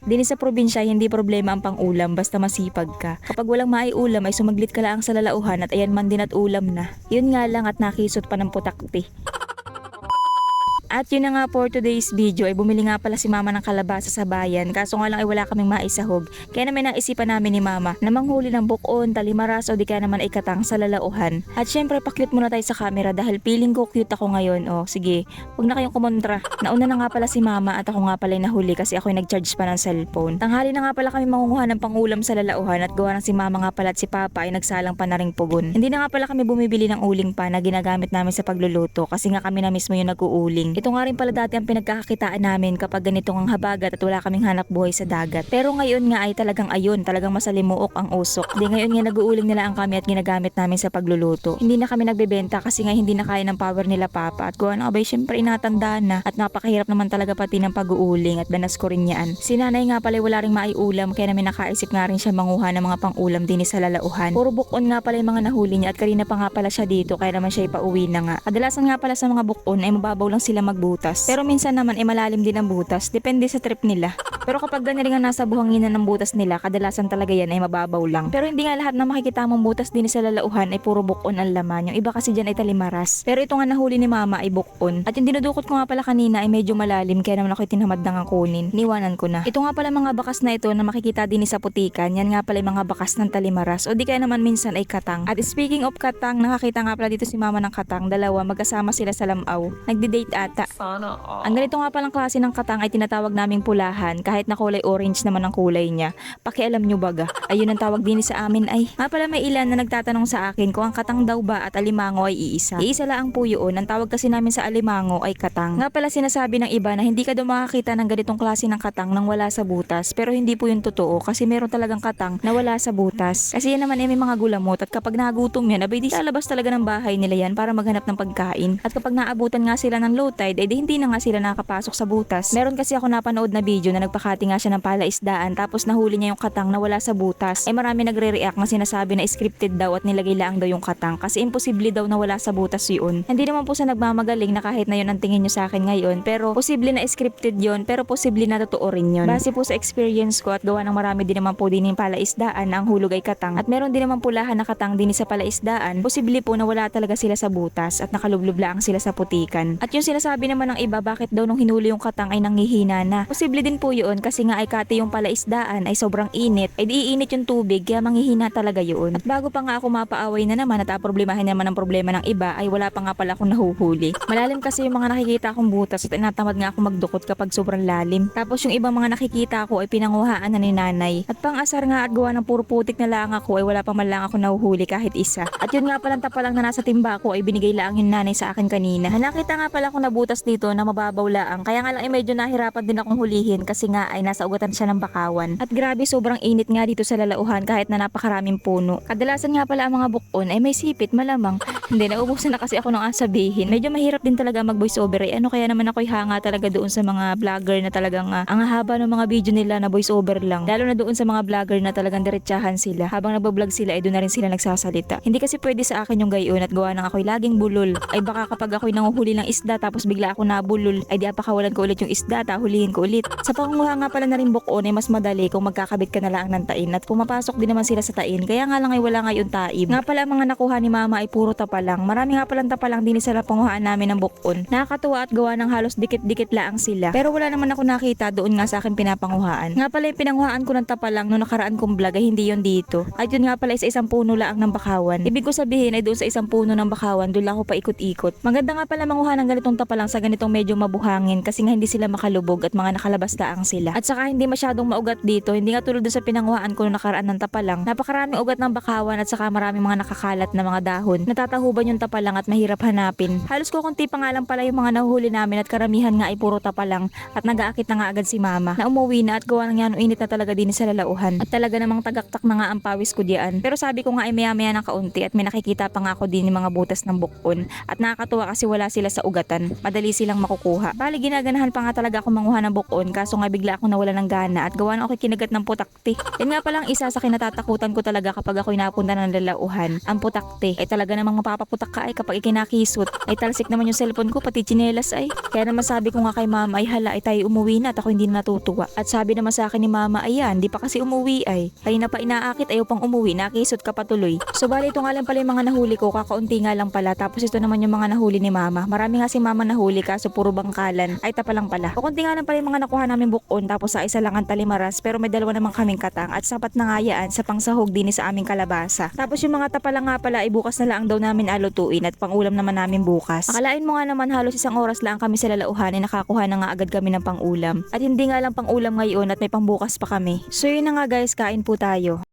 Din sa probinsya, hindi problema ang pang-ulam basta masipag ka. Kapag walang maiulam ay sumaglit ka lang sa lalauhan at ayan man din at ulam na. Yun nga lang at nakisot pa ng putakti. At yun na nga for today's video ay bumili nga pala si mama ng kalabasa sa bayan, kaso nga lang ay wala kaming maisahog. Kaya naman naisipan namin ni mama na manghuli ng bukon, talimaras o di kaya naman ay katang sa lalauhan. At syempre pa-cute muna tayo sa camera dahil feeling ko cute ako ngayon. O sige, huwag na kayong kumontra. Nauna na nga pala si mama at ako nga pala yung nahuli kasi ako yung nag-charge pa ng cellphone. Tanghali na nga pala kami mangunguha ng pangulam sa lalauhan at gawa ng si mama nga pala at si papa ay nagsalang pa na ring pugon. Hindi na nga pala kami bumibili ng uling pa na ginagamit namin sa pagluluto kasi nga kami na mismo yung nag-uuling. Ito nga rin pala dati ang pinagkakakitaan namin kapag ganitong ang habagat at wala kaming hanap buhay sa dagat. Pero ngayon nga ay talagang talagang masalimuok ang usok. Di ngayon nga nag-uuling nila ang kami at ginagamit namin sa pagluluto. Hindi na kami nagbebenta kasi nga hindi na kaya ng power nila papa at gawa ng abay syempre inatanda na at napakahirap naman talaga pati ng pag-uuling at danas ko rin yan. Si nanay nga pala wala ring maiulam kaya namin nakaisip nga rin siya manguha ng mga pang-ulam din sa lalauhan. Puro bukon nga pala yung mga nahuli niya at kanina pa nga pala siya dito kaya naman siya ipauwi na nga. Kadalasan nga pala sa mga bukon ay mababaw lang sila magbutas. Pero minsan naman ay malalim din ang butas, depende sa trip nila. Pero kapag ganyan nga nasa buhanginan ng butas nila, kadalasan talaga yan ay mababaw lang. Pero hindi nga lahat na makikita mong butas din sa lalauhan ay puro bukon ang laman. Yung iba kasi dyan ay talimaras. Pero ito nga nahuli ni mama ay bukon. At yung dinudukot ko nga pala kanina ay medyo malalim kaya naman ako tinamad na nga kunin. Niwanan ko na. Ito nga pala mga bakas na ito na makikita din sa putikan. Yan nga pala yung mga bakas ng talimaras o di kaya naman minsan ay katang. At speaking of katang, nakakita nga pala dito si mama ng katang. Dalawa magkasama sila sa lamaw. Nagde-date ata. Sana all. Ang ganito nga palang klase ng katang ay tinatawag naming pulahan kahit na kulay orange naman ang kulay niya. Pakialam nyo baga. Ayun ang tawag din sa amin ay. Nga pala may ilan na nagtatanong sa akin kung ang katang daw ba at alimango ay iisa. Iisa lang po yun. Ang tawag kasi namin sa alimango ay katang. Nga pala sinasabi ng iba na hindi ka daw makakita ng ganitong klase ng katang nang wala sa butas. Pero hindi po yun totoo kasi meron talagang katang na wala sa butas. Kasi yan naman ay may mga gulamot at kapag nagutom yan, abay di lalabas talaga ng bahay nila yan para maghanap ng pagkain. At kapag naabutan nga sila ng low tide, ay di hindi na nga sila nakapasok sa butas. Meron kasi ako napanood na video na nagpakati nga siya ng palaisdaan tapos nahuli niya yung katang na wala sa butas. Ay marami nagre-react na sinasabi na scripted daw at nilagay lang daw yung katang kasi imposible daw na wala sa butas yun. Hindi naman po sa nagmamagaling na kahit na yun ang tingin nyo sa akin ngayon pero posible na scripted yun pero posible na totoo rin yun. Base po sa experience ko at gawa ng marami din naman po din yung palaisdaan na ang hulog ay katang at meron din naman pulahan na katang din sa palaisdaan, posible po na wala talaga sila sa butas at nakalublob lang sila sa putikan. At yung sinasabi naman ng iba bakit daw nung hinuli yung katang ay nanghihina na. Posible din po yun kasi nga ay kati yung palaisdaan ay sobrang init ay diinit yung tubig kaya manghihina talaga yun. At bago pa nga ako mapaaway na naman at problemahin naman ang problema ng iba ay wala pa nga pala akong nahuhuli. Malalim kasi yung mga nakikita akong butas at tinatamad nga ako magdukot kapag sobrang lalim. Tapos yung ibang mga nakikita ko ay pinanguhaan na ni nanay. At pang asar nga at gawa ng puro putik na lang ako ay wala pa man lang ako nahuhuli kahit isa. At yun nga palang tapalang na nasa timba ko ay binigay lang yung nanay sa akin kanina. Nakita nga pala akong nabutas dito na mababaw laang kaya nga lang ay medyo nahirapan din akong hulihin kasi nga ay nasa ugatan siya ng bakawan. At grabe sobrang init nga dito sa lalauhan kahit na napakaraming puno. Kadalasan nga pala ang mga bukon ay may sipit malamang. Hindi, naubusan na kasi ako nung sabihin. Medyo mahirap din talaga mag voice over eh. Ano kaya naman ako'y hanga talaga doon sa mga vlogger na talagang ang haba ng mga video nila na voice over lang. Lalo na doon sa mga vlogger na talagang diretsahan sila. Habang nagbablog sila ay doon na rin sila nagsasalita. Hindi kasi pwede sa akin yung gayon at gawa ng ako'y laging bulol. Ay baka kapag ako'y nanguhuli ng isda tapos bigla ako nabulol ay di apakawalan ko ulit yung isda hulihin ko ulit. Sa pangunguha nga pala na rin bukon ay mas madali kung magkakabit ka na lang ng tain at pumapasok din naman sila sa tain kaya nga lang ay wala ngayon taib. Nga pala ang mga nakuha ni mama ay puro tapa lang. Marami nga palang tapa lang din sa panguhaan namin ng bukon. Nakakatuwa at gawa ng halos dikit-dikit lang sila. Pero wala naman ako nakita doon nga sa akin pinapanguhaan. Nga pala yung pinanguhaan ko ng tapa lang noong nakaraan kong vlog ay hindi yon dito. At yun nga pala sa isang puno lang ng bakawan. Ibig ko sabihin ay doon sa isang puno ng bakawan doon lang ako pa ikot-ikot. Maganda nga pala manguha ng ganitong tapa lang sa ganitong medyo mabuhangin kasi nga hindi sila makalubog at mga nakalabas daang sila. At saka hindi masyadong maugat dito, hindi nga tulad dun sa pinanguhaan ko noong nakaraan ng tapa lang. Napakaraming ugat ng bakawan at saka maraming mga nakakalat na mga dahon. Natatahuban yung tapa lang at mahirap hanapin. Halos ko kunti pa nga lang pala yung mga nahuhuli namin at karamihan nga ay puro tapa lang at nag-aakit na nga agad si mama na umuwi na at gawa ng yan init na talaga din sa lalauhan at talaga namang tagaktak na nga ang pawis ko diyan. Pero sabi ko nga ay maya-maya ng kaunti at may nakikita pa nga ako din yung mga butas ng bukon at nakakatuwa kasi wala sila sa ugatan. madali silang makukuha. Bali ginaganahan pa nga talaga ako manguha ng bukon kaso nga bigla akong nawala ng gana at gawa na ako kinagat ng putakti. Yan nga palang isa sa kinatatakutan ko talaga kapag ako inapunta ng lalauhan, ang putakti. Ay talaga namang mapapaputak ka ay kapag ikinakisot. Ay talsik naman yung cellphone ko pati tsinelas ay. Kaya naman sabi ko nga kay mama ay hala ay tayo umuwi na at ako hindi na natutuwa. At sabi naman sa akin ni mama ayan di pa kasi umuwi ay. Kaya na pa inaakit ayaw pang umuwi nakisot ka patuloy. So bali ito nga lang pala yung mga nahuli ko kakaunti nga lang pala tapos ito naman yung mga nahuli ni mama. Marami nga si mama nahuli kaso puro bangkalan. Ay tapa lang pala. O kunti nga lang pala yung mga nakuha namin bukon tapos sa isa lang ang talimaras pero may dalawa naman kaming katang at sapat na nga yan sa pangsahog din sa aming kalabasa. Tapos yung mga tapa lang nga pala ay bukas na lang daw namin alutuin at pangulam naman namin bukas. Akalain mo nga naman halos isang oras lang kami sa lalauhan ay nakakuha na nga agad kami ng pangulam. At hindi nga lang pangulam ngayon at may pangbukas pa kami. So yun na nga guys, kain po tayo.